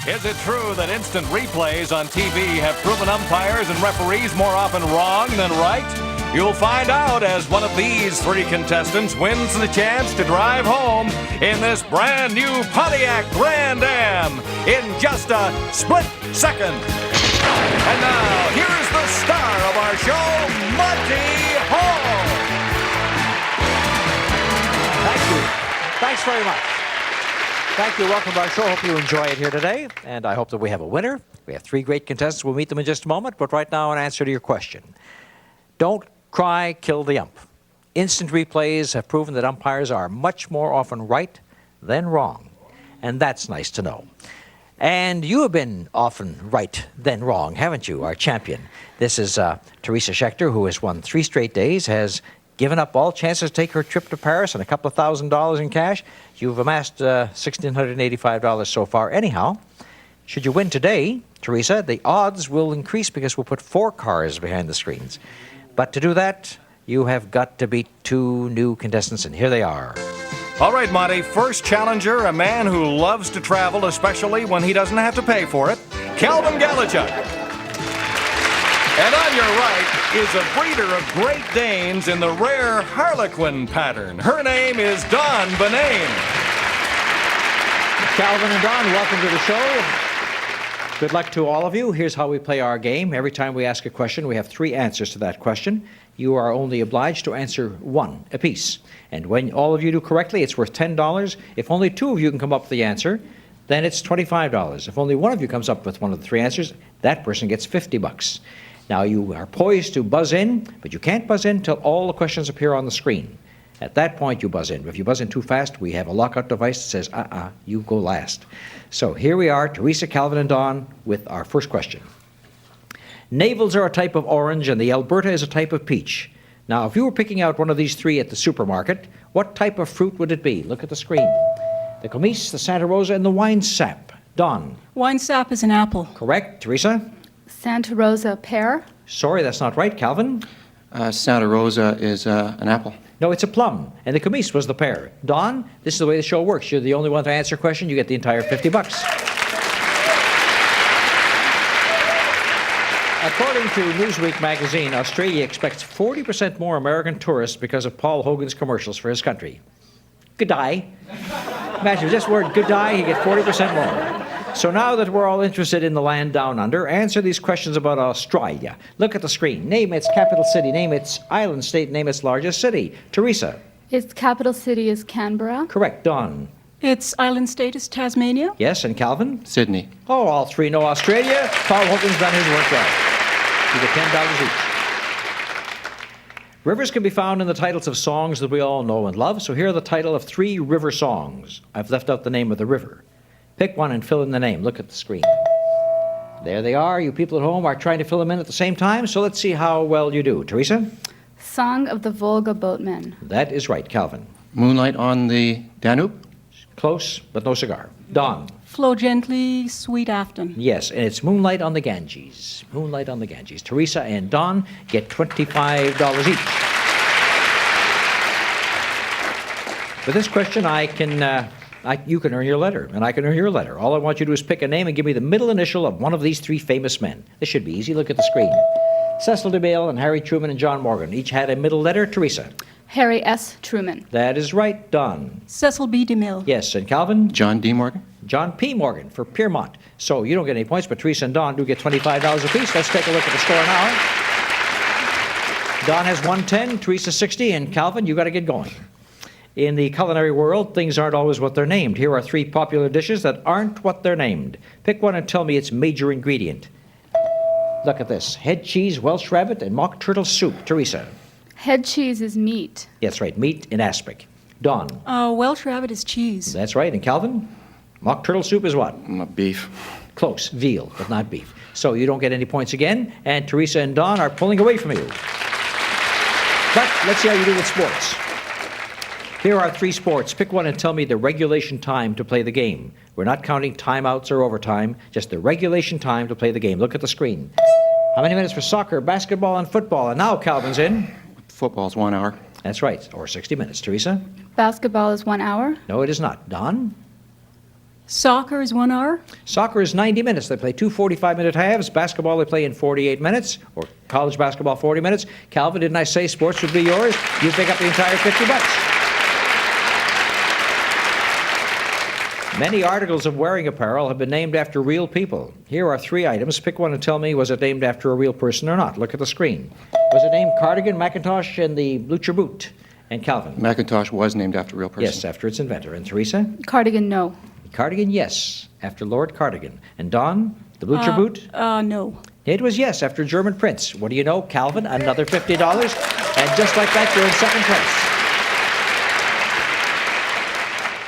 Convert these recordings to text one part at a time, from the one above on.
Is it true that instant replays on TV have proven umpires and referees more often wrong than right? You'll find out as one of these three contestants wins the chance to drive home in this brand new Pontiac Grand Am in just a split second. And now, here's the star of our show, Monty Hall. Thank you. Thanks very much. Thank you. Welcome to our show. Hope you enjoy it here today. And I hope that we have a winner. We have three great contestants. We'll meet them in just a moment. But right now, an answer to your question. Don't cry, kill the ump. Instant replays have proven that umpires are much more often right than wrong. And that's nice to know. And you have been often right than wrong, haven't you, our champion? This is Teresa Schechter, who has won 3 straight days, has given up all chances to take her trip to Paris and a couple of $1,000 in cash. You've amassed $1,685 so far. Anyhow, should you win today, Teresa, the odds will increase because we'll put 4 cars behind the screens. But to do that, you have got to beat 2 new contestants, and here they are. All right, Monty, first challenger, a man who loves to travel, especially when he doesn't have to pay for it, Calvin Gallichuk. And on your right is a breeder of Great Danes in the rare Harlequin pattern. Her name is Dawn Benane. Calvin and Dawn, welcome to the show. Good luck to all of you. Here's how we play our game. Every time we ask a question, we have 3 answers to that question. You are only obliged to answer 1 apiece. And when all of you do correctly, it's worth $10. If only 2 of you can come up with the answer, then it's $25. If only 1 of you comes up with one of the 3 answers, that person gets $50. Now, you are poised to buzz in, but you can't buzz in until all the questions appear on the screen. At that point, you buzz in. If you buzz in too fast, we have a lockout device that says, you go last. So here we are, Teresa, Calvin, and Dawn, with our first question. Navels are a type of orange, and the Alberta is a type of peach. Now, if you were picking out one of these 3 at the supermarket, what type of fruit would it be? Look at the screen. The Comice, the Santa Rosa, and the wine sap. Dawn. Wine sap is an apple. Correct. Teresa? Santa Rosa pear. Sorry, that's not right. Calvin? Santa Rosa is an apple. No, it's a plum. And the Comice was the pear. Dawn, this is the way the show works. You're the only one to answer a question. You get the entire $50. According to Newsweek magazine, Australia expects 40% more American tourists because of Paul Hogan's commercials for his country. Good day. Imagine just the word good day, you get 40% more. So now that we're all interested in the land down under, answer these questions about Australia. Look at the screen. Name its capital city, name its island state, name its largest city. Teresa. Its capital city is Canberra. Correct. Dawn. Its island state is Tasmania. Yes, and Calvin? Sydney. Oh, all 3 know Australia. Paul Hogan's done his work well. You get $10 each. Rivers can be found in the titles of songs that we all know and love, so here are the title of 3 river songs. I've left out the name of the river. Pick one and fill in the name. Look at the screen. There they are. You people at home are trying to fill them in at the same time, so let's see how well you do. Teresa? Song of the Volga Boatmen. That is right. Calvin? Moonlight on the Danube. Close, but no cigar. Dawn? Flow gently, sweet Afton. Yes, and it's Moonlight on the Ganges. Moonlight on the Ganges. Teresa and Dawn get $25 each. For this question, you can earn your letter, and I can earn your letter. All I want you to do is pick a name and give me the middle initial of one of these 3 famous men. This should be easy. Look at the screen. Cecil DeMille and Harry Truman and John Morgan each had a middle letter. Teresa? Harry S. Truman. That is right. Dawn? Cecil B. DeMille. Yes, and Calvin? John D. Morgan. John P. Morgan for Piermont. So you don't get any points, but Teresa and Dawn do get $25 apiece. Let's take a look at the score now. Dawn has 110, Teresa 60, and Calvin, you got to get going. In the culinary world, things aren't always what they're named. Here are 3 popular dishes that aren't what they're named. Pick one and tell me its major ingredient. Look at this. Head cheese, Welsh rabbit, and mock turtle soup. Teresa? Head cheese is meat. That's right, meat in aspic. Dawn? Welsh rabbit is cheese. That's right. And Calvin? Mock turtle soup is what? Beef. Close. Veal, but not beef. So you don't get any points again, and Teresa and Dawn are pulling away from you. But let's see how you do with sports. Here are 3 sports. Pick one and tell me the regulation time to play the game. We're not counting timeouts or overtime, just the regulation time to play the game. Look at the screen. How many minutes for soccer, basketball, and football? And now Calvin's in. Football's 1 hour. That's right, or 60 minutes. Teresa? Basketball is 1 hour. No, it is not. Don? Soccer is 1 hour. Soccer is 90 minutes. They play two 45-minute halves. Basketball, they play in 48 minutes, or college basketball, 40 minutes. Calvin, didn't I say sports would be yours? You pick up the entire $50. Many articles of wearing apparel have been named after real people. Here are three items. Pick one and tell me, was it named after a real person or not? Look at the screen. Was it named cardigan, Macintosh, and the blucher boot? And Calvin? Macintosh was named after a real person. Yes, after its inventor. And Teresa? Cardigan, no. Cardigan, yes, after Lord Cardigan. And Don, the blucher boot? No. It was yes, after German Prince. What do you know, Calvin? Another $50. And just like that, you're in second place.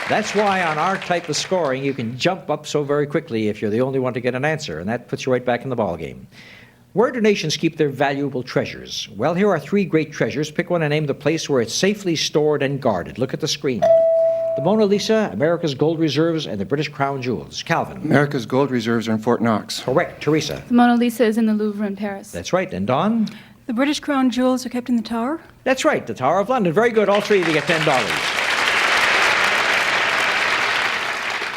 That's why on our type of scoring, you can jump up so very quickly if you're the only one to get an answer, and that puts you right back in the ballgame. Where do nations keep their valuable treasures? Well, here are three great treasures. Pick one and name the place where it's safely stored and guarded. Look at the screen. The Mona Lisa, America's gold reserves, and the British crown jewels. Calvin? America's gold reserves are in Fort Knox. Correct. Teresa? The Mona Lisa is in the Louvre in Paris. That's right. And Don? The British crown jewels are kept in the Tower. That's right. The Tower of London. Very good. All three of you get $10.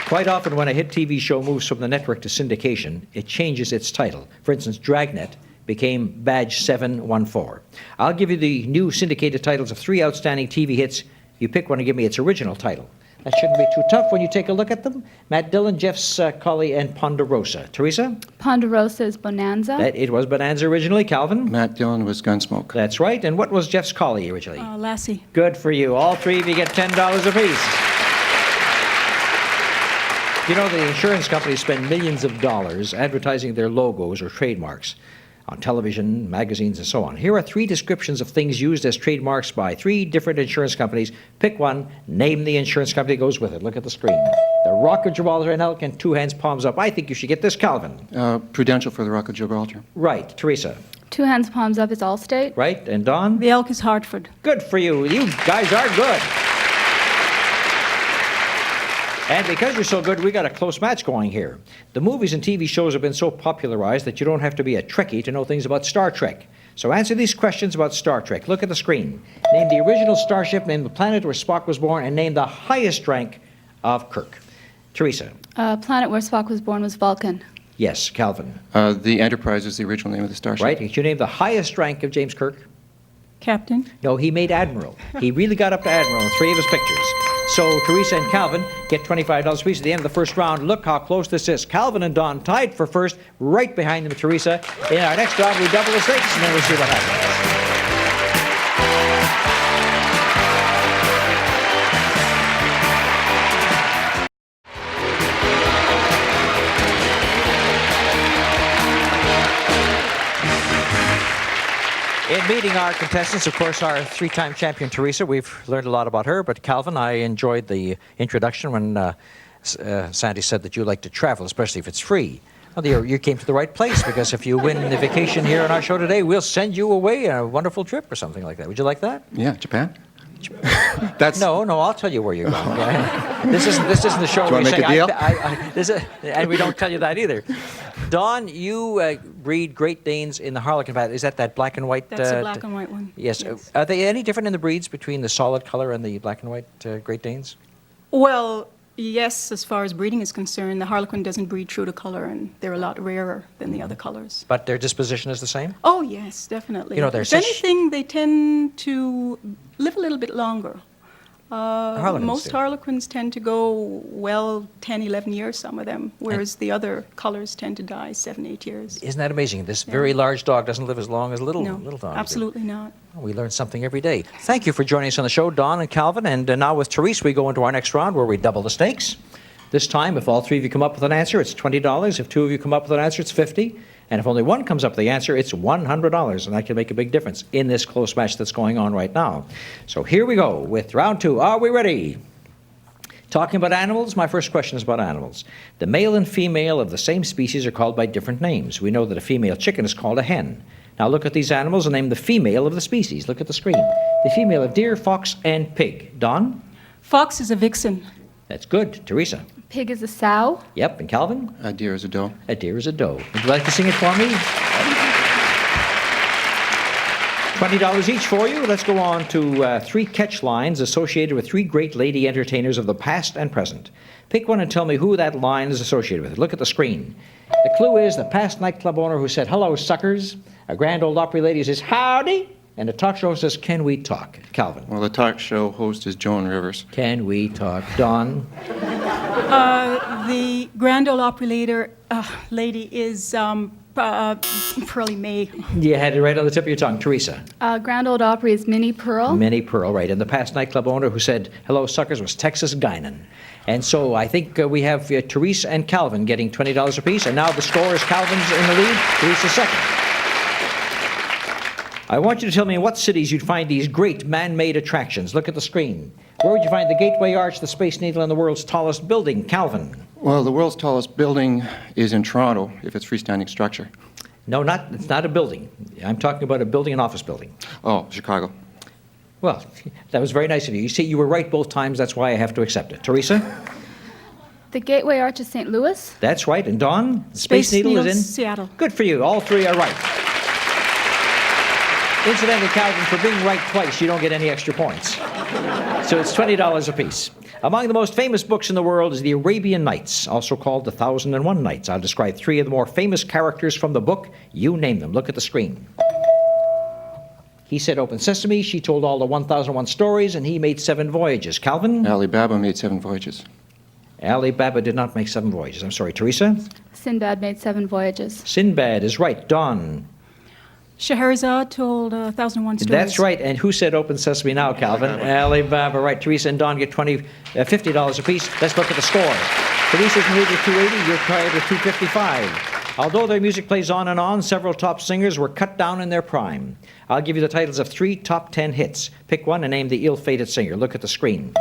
Quite often when a hit TV show moves from the network to syndication, it changes its title. For instance, Dragnet became Badge 714. I'll give you the new syndicated titles of three outstanding TV hits. You pick one and give me its original title. That shouldn't be too tough when you take a look at them. Matt Dillon, Jeff's Colley, and Ponderosa. Teresa? Ponderosa is Bonanza. It was Bonanza originally. Calvin? Matt Dillon was Gunsmoke. That's right. And what was Jeff's Colley originally? Lassie. Good for you. All three of you get $10 apiece. You know, the insurance companies spend millions of dollars advertising their logos or trademarks on television, magazines, and so on. Here are three descriptions of things used as trademarks by three different insurance companies. Pick one, name the insurance company that goes with it. Look at the screen. The Rock of Gibraltar and Elk, and two hands, palms up. I think you should get this, Calvin. Prudential for the Rock of Gibraltar. Right. Teresa? Two hands, palms up is Allstate. Right. And Don? The Elk is Hartford. Good for you. You guys are good. And because you're so good, we got a close match going here. The movies and TV shows have been so popularized that you don't have to be a Trekkie to know things about Star Trek. So answer these questions about Star Trek. Look at the screen. Name the original starship, name the planet where Spock was born, and name the highest rank of Kirk. Teresa? Planet where Spock was born was Vulcan. Yes. Calvin? The Enterprise is the original name of the starship. Right. Could you name the highest rank of James Kirk? Captain. No, he made Admiral. He really got up to Admiral in three of his pictures. So Teresa and Calvin get $25 apiece at the end of the first round. Look how close this is. Calvin and Don tied for first, right behind them, Teresa. In our next round, we double the stakes, and then we'll see what happens. In meeting our contestants, of course, our three-time champion, Teresa, we've learned a lot about her. But Calvin, I enjoyed the introduction when Sandy said that you like to travel, especially if it's free. Well, you came to the right place, because if you win the vacation here on our show today, we'll send you away on a wonderful trip or something like that. Would you like that? Yeah, Japan. No, I'll tell you where you're going. Yeah. This isn't the show Do you where want to we make a deal? and we don't tell you that either. Don, you breed Great Danes in the Harlequin pattern. Is that black and white? That's a black and white one. Yes. Are they any different in the breeds between the solid color and the black and white Great Danes? Well, yes, as far as breeding is concerned, the Harlequin doesn't breed true to color, and they're a lot rarer than the other colors. But their disposition is the same? Oh, yes, definitely. You know, they're if such- anything, they tend to live a little bit longer. Harlequins Most do. Harlequins tend to go, 10, 11 years, some of them, whereas the other colors tend to die 7, 8 years. Isn't that amazing? This very large dog doesn't live as long as little dogs do. Absolutely not. We learn something every day. Thank you for joining us on the show, Don and Calvin. And now with Therese, we go into our next round where we double the stakes. This time, if all three of you come up with an answer, it's $20. If two of you come up with an answer, it's $50. And if only one comes up with the answer, it's $100. And that can make a big difference in this close match that's going on right now. So here we go with round two. Are we ready? Talking about animals, my first question is about animals. The male and female of the same species are called by different names. We know that a female chicken is called a hen. Now look at these animals and name the female of the species. Look at the screen. The female of deer, fox, and pig. Don? Fox is a vixen. That's good. Teresa? Pig is a sow. Yep. And Calvin? A deer is a doe. A deer is a doe. Would you like to sing it for me? $20 each for you. Let's go on to three catch lines associated with three great lady entertainers of the past and present. Pick one and tell me who that line is associated with. Look at the screen. The clue is the past nightclub owner who said, "Hello, suckers." A Grand Ole Opry lady says, "Howdy." And a talk show says, "Can we talk?" Calvin. Well, the talk show host is Joan Rivers. Can we talk? Don. The Grand Ole Opry lady is Pearlie May. You had it right on the tip of your tongue. Teresa. Grand Ole Opry is Minnie Pearl. Minnie Pearl, right. And the past nightclub owner who said, "Hello, suckers," was Texas Guinan. And so I think we have Teresa and Calvin getting $20 apiece. And now the score is Calvin's in the lead, Teresa second. I want you to tell me in what cities you'd find these great man-made attractions. Look at the screen. Where would you find the Gateway Arch, the Space Needle, and the world's tallest building? Calvin. Well, the world's tallest building is in Toronto, if it's freestanding structure. No, it's not a building. I'm talking about a building, an office building. Oh, Chicago. Well, that was very nice of you. You see, you were right both times. That's why I have to accept it. Teresa? The Gateway Arch is St. Louis. That's right. And Dawn? Space Needle is in? Seattle. Good for you. All three are right. Incidentally, Calvin, for being right twice, you don't get any extra points. So it's $20 apiece. Among the most famous books in the world is The Arabian Nights, also called The 1001 Nights. I'll describe three of the more famous characters from the book. You name them. Look at the screen. He said, "Open sesame." She told all the 1001 stories, and he made 7 voyages. Calvin? Ali Baba made 7 voyages. Ali Baba did not make 7 voyages. I'm sorry. Teresa? Sinbad made 7 voyages. Sinbad is right. Dawn? Scheherazade told 1001 stories. That's right. And who said "Open Sesame" now, Calvin? Ali Baba, right. Teresa and Don get $50 apiece. Let's look at the score. Teresa's in the lead with 280. You're tied with 255. Although their music plays on and on, several top singers were cut down in their prime. I'll give you the titles of 3 top 10 hits. Pick one and name the ill-fated singer. Look at the screen.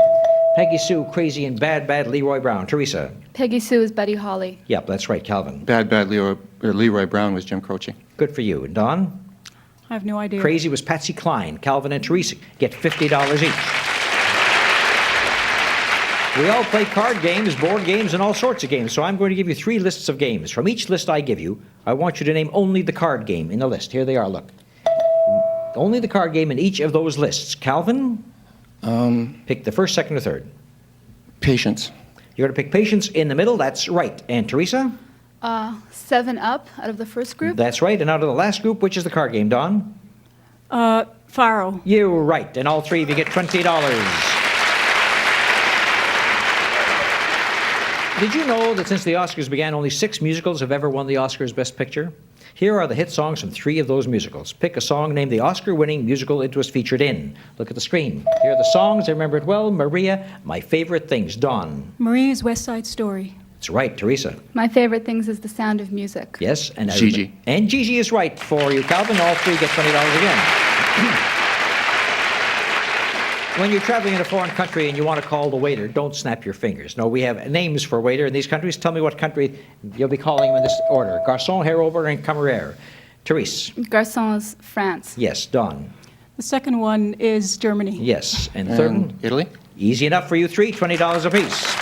Peggy Sue, Crazy, and Bad Bad Leroy Brown. Teresa? Peggy Sue is Buddy Holly. Yep, that's right, Calvin. Bad Leroy Brown was Jim Croce. Good for you. And Don? I have no idea. Crazy was Patsy Cline. Calvin and Teresa get $50 each. We all play card games, board games, and all sorts of games, so I'm going to give you 3 lists of games. From each list I give you, I want you to name only the card game in the list. Here they are, look. Only the card game in each of those lists. Calvin? Pick the first, second, or third. Patience. You're going to pick Patience in the middle. That's right. And Teresa? 7 Up out of the first group. That's right. And out of the last group, which is the card game, Don? Faro. You're right. And all 3 of you get $20. Did you know that since the Oscars began, only 6 musicals have ever won the Oscars Best Picture? Here are the hit songs from 3 of those musicals. Pick a song, name the Oscar-winning musical it was featured in. Look at the screen. Here are the songs. I remember it well. Maria, My Favorite Things. Dawn? Maria's West Side Story. That's right. Teresa? My favorite things is The Sound of Music. Yes. And Gigi. And Gigi is right for you, Calvin. All 3 get $20 again. When you're traveling in a foreign country and you want to call the waiter, don't snap your fingers. No, we have names for waiter in these countries. Tell me what country you'll be calling them in this order. Garçon, Hair-Over, and Camarere. Therese? Garçon is France. Yes. Don? The second one is Germany. Yes. And third one? Italy? Easy enough for you 3, $20 apiece.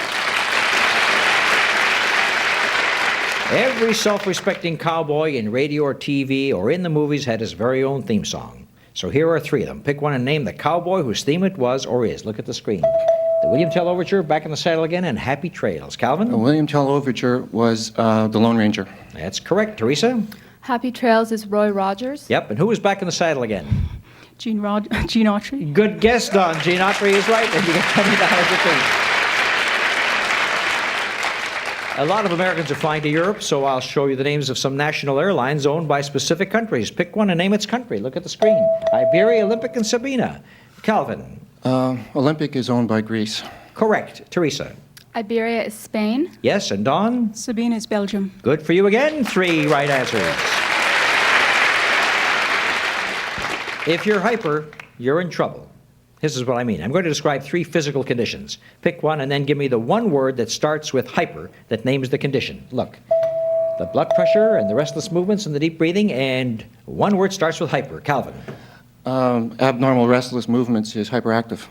Every self-respecting cowboy in radio or TV or in the movies had his very own theme song. So here are 3 of them. Pick one and name the cowboy whose theme it was or is. Look at the screen. The William Tell Overture, Back in the Saddle Again, and Happy Trails. Calvin? The William Tell Overture was The Lone Ranger. That's correct. Teresa? Happy Trails is Roy Rogers. Yep. And who was Back in the Saddle Again? Gene Autry. Good guess, Don. Gene Autry is right, and you get $20 apiece. A lot of Americans are flying to Europe, so I'll show you the names of some national airlines owned by specific countries. Pick one and name its country. Look at the screen. Iberia, Olympic, and Sabina. Calvin? Olympic is owned by Greece. Correct. Teresa? Iberia is Spain. Yes, and Don? Sabine is Belgium. Good for you again. 3 right answers. If you're hyper, you're in trouble. This is what I mean. I'm going to describe 3 physical conditions. Pick one and then give me the one word that starts with hyper that names the condition. Look, the blood pressure and the restless movements and the deep breathing, and one word starts with hyper. Calvin? Abnormal restless movements is hyperactive.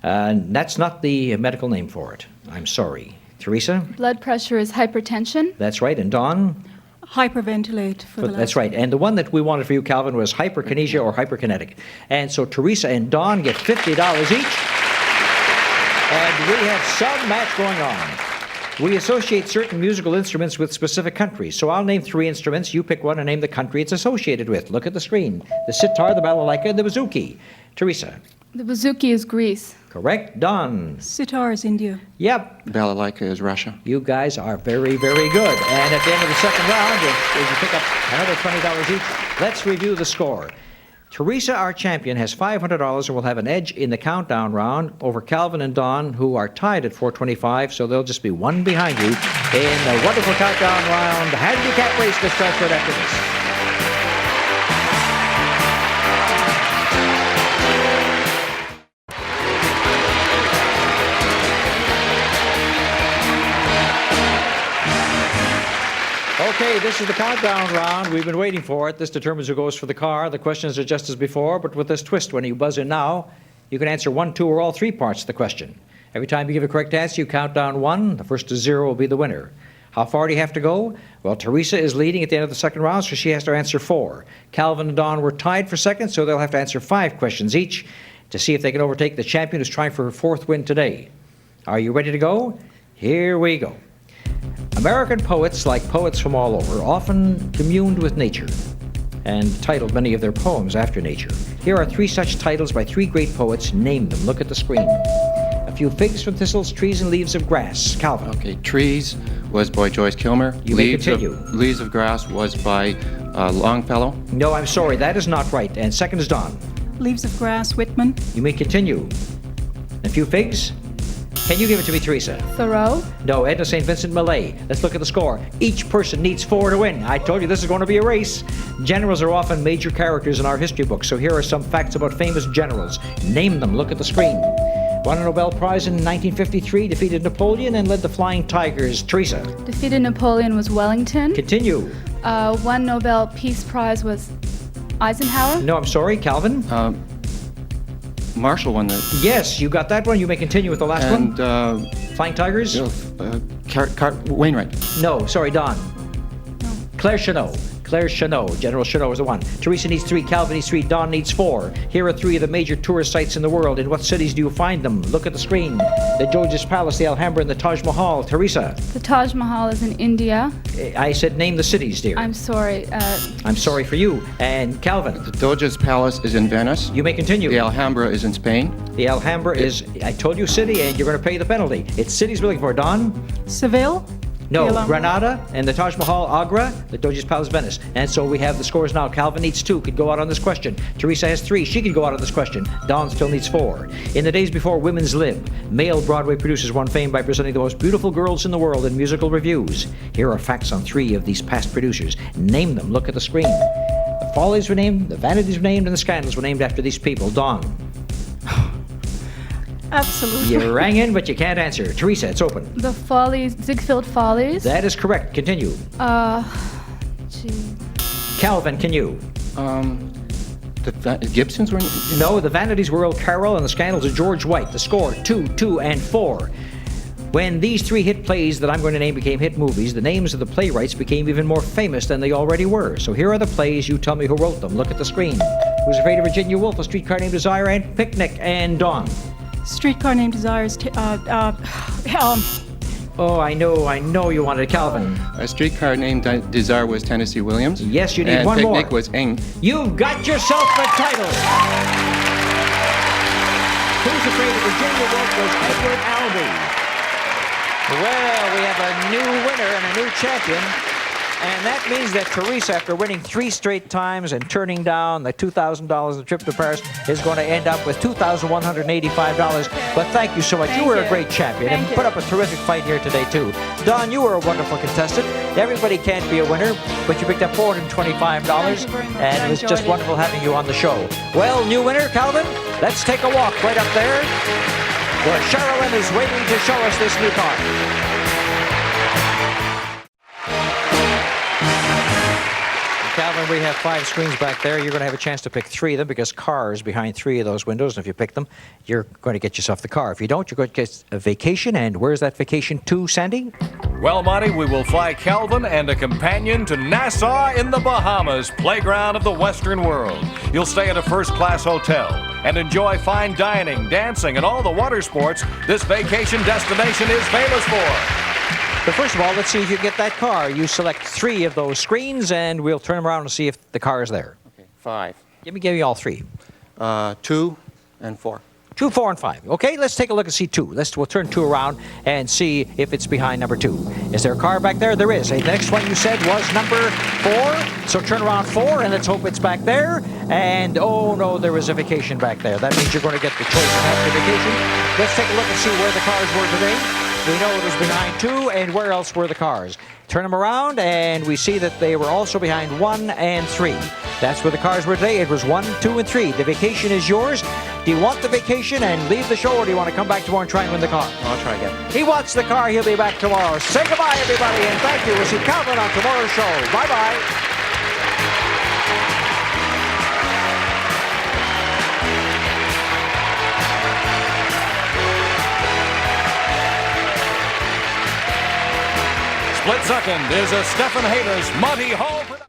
That's not the medical name for it. I'm sorry. Teresa? Blood pressure is hypertension. That's right. And Don? Hyperventilate for the last That's right. And the one that we wanted for you, Calvin, was hyperkinesia or hyperkinetic. And so Teresa and Don get $50 each. And we have some match going on. We associate certain musical instruments with specific countries. So I'll name 3 instruments. You pick one and name the country it's associated with. Look at the screen. The sitar, the balalaika, and the bouzouki. Teresa. The bouzouki is Greece. Correct. Don. Sitar is India. Yep. Balalaika is Russia. You guys are very, very good. And at the end of the second round, as you pick up another $20 each, let's review the score. Teresa, our champion, has $500 and will have an edge in the countdown round over Calvin and Don, who are tied at 425, so they'll just be one behind you in the wonderful countdown round handicap race that starts right after this. Okay, this is the countdown round. We've been waiting for it. This determines who goes for the car. The questions are just as before, but with this twist. When you buzz in now, you can answer 1, 2, or all 3 parts of the question. Every time you give a correct answer, you count down 1. The first to 0 will be the winner. How far do you have to go? Well, Teresa is leading at the end of the second round, so she has to answer 4. Calvin and Don were tied for second, so they'll have to answer 5 questions each to see if they can overtake the champion who's trying for her 4th win today. Are you ready to go? Here we go. American poets, like poets from all over, often communed with nature and titled many of their poems after nature. Here are 3 such titles by 3 great poets. Name them. Look at the screen. A Few Figs from Thistles, Trees and Leaves of Grass. Calvin. Okay, Trees was by Joyce Kilmer. You may continue. Leaves of Grass was by Longfellow. No, I'm sorry. That is not right. And second is Don. Leaves of Grass, Whitman. You may continue. A Few Figs? Can you give it to me, Teresa? Thoreau. No, Edna St. Vincent Millay. Let's look at the score. Each person needs 4 to win. I told you this is going to be a race. Generals are often major characters in our history books, so here are some facts about famous generals. Name them. Look at the screen. Won a Nobel Prize in 1953, defeated Napoleon, and led the Flying Tigers. Teresa. Defeated Napoleon was Wellington. Continue. One Nobel Peace Prize was Eisenhower. No, I'm sorry. Calvin? Marshall won the... Yes, you got that one. You may continue with the last And one. Flying Tigers? Wainwright. No, sorry, Don. No. Claire Chennault. Claire Chennault. General Chennault is the one. Teresa needs 3. Calvin needs 3. Don needs 4. Here are 3 of the major tourist sites in the world. In what cities do you find them? Look at the screen. The George's Palace, the Alhambra, and the Taj Mahal. Teresa. The Taj Mahal is in India. I said name the cities, dear. I'm sorry. I'm sorry for you. And Calvin. The Doge's Palace is in Venice. You may continue. The Alhambra is in Spain. The Alhambra is, I told you city, and you're going to pay the penalty. It's cities we're looking for. Don? Seville. No, The Alhambra. Granada and the Taj Mahal, Agra, the Doge's Palace, Venice. And so we have the scores now. Calvin needs 2, could go out on this question. Teresa has 3, she could go out on this question. Don still needs 4. In the days before women's lib, male Broadway producers won fame by presenting the most beautiful girls in the world in musical reviews. Here are facts on 3 of these past producers. Name them. Look at the screen. The Follies were named, the Vanities were named, and the Scandals were named after these people. Don. Absolutely. You rang in, but you can't answer. Teresa, it's open. The Follies, Ziegfeld Follies. That is correct. Continue. Gee. Calvin, can you? The Gibsons were... No, the Vanities were Earl Carroll and the Scandals are George White. The score, 2, 2, and 4. When these 3 hit plays that I'm going to name became hit movies, the names of the playwrights became even more famous than they already were. So here are the plays. You tell me who wrote them. Look at the screen. Who's Afraid of Virginia Woolf, A Streetcar Named Desire, and Picnic, and Dawn. Streetcar Named Desire is Oh, I know you wanted Calvin. A Streetcar Named Desire was Tennessee Williams. Yes, you need and one more. Picnic was Eng. You've got yourself a title. Who's Afraid of Virginia Woolf was Edward Albee. Well, we have a new winner and a new champion. And that means that Teresa, after winning 3 straight times and turning down the $2,000 the trip to Paris, is going to end up with $2,185. But thank you so much. You were a great champion and put up a terrific fight here today, too. Don, you were a wonderful contestant. Everybody can't be a winner, but you picked up $425. Thank you very much. And I it was enjoyed just it. wonderful having you on the show. Well, new winner, Calvin, let's take a walk right up there where Sherilyn is waiting to show us this new car. Calvin Calvin, we have 5 screens back there. You're going to have a chance to pick 3 of them because cars behind 3 of those windows. And if you pick them, you're going to get yourself the car. If you don't, you're going to get a vacation. And where's that vacation to, Sandy? Well, Monty, we will fly Calvin and a companion to Nassau in the Bahamas, playground of the Western world. You'll stay at a first-class hotel and enjoy fine dining, dancing, and all the water sports this vacation destination is famous for. But first of all, let's see if you get that car. You select 3 of those screens, and we'll turn them around and see if the car is there. Okay, 5. Give me all 3. 2 and 4. 2, 4, and 5. Okay, let's take a look and see 2. We'll turn 2 around and see if it's behind number 2. Is there a car back there? There is. The next one you said was number 4. So turn around 4, and let's hope it's back there. And, oh, no, there is a vacation back there. That means you're going to get the choice of having a vacation. Let's take a look and see where the cars were today. We know it was behind 2, and where else were the cars? Turn them around, and we see that they were also behind 1 and 3. That's where the cars were today. It was 1, 2, and 3. The vacation is yours. Do you want the vacation and leave the show, or do you want to come back tomorrow and try and win the car? I'll try again. He wants the car. He'll be back tomorrow. Say goodbye, everybody, and thank you. We'll see Calvin on tomorrow's show. Bye-bye. Split Second is a Stephen Haydas Monty Hall production.